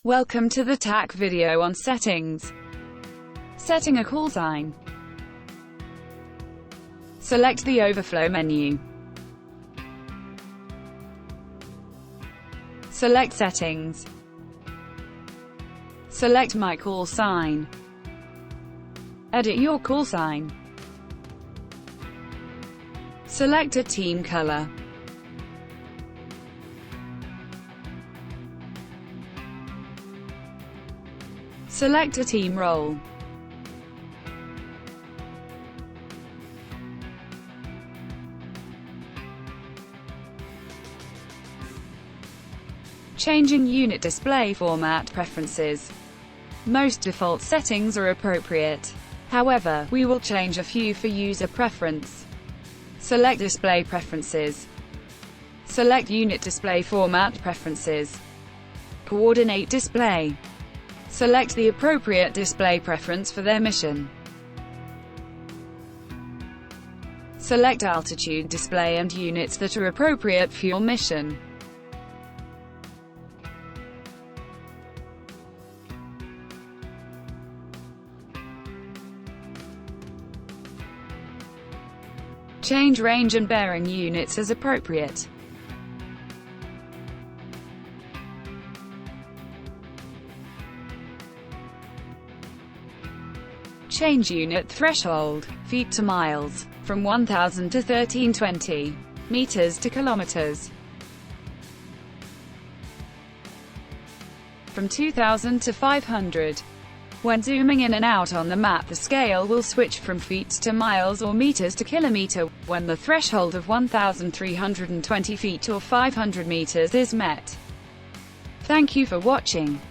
Welcome to the ATAK video on settings. Setting a call sign. Select the overflow menu. Select settings. Select my call sign. Edit your call sign. Select a team color. Select a team role. Changing unit display format preferences. Most default settings are appropriate. However, we will change a few for user preference. Select display preferences. Select unit display format preferences. Coordinate display. Select the appropriate display preference for their mission. Select altitude display and units that are appropriate for your mission. Change range and bearing units as appropriate. Change unit threshold, feet to miles, from 1000 to 1320, meters to kilometers, from 2000 to 500. When zooming in and out on the map, the scale will switch from feet to miles or meters to kilometer, when the threshold of 1320 feet or 500 meters is met. Thank you for watching.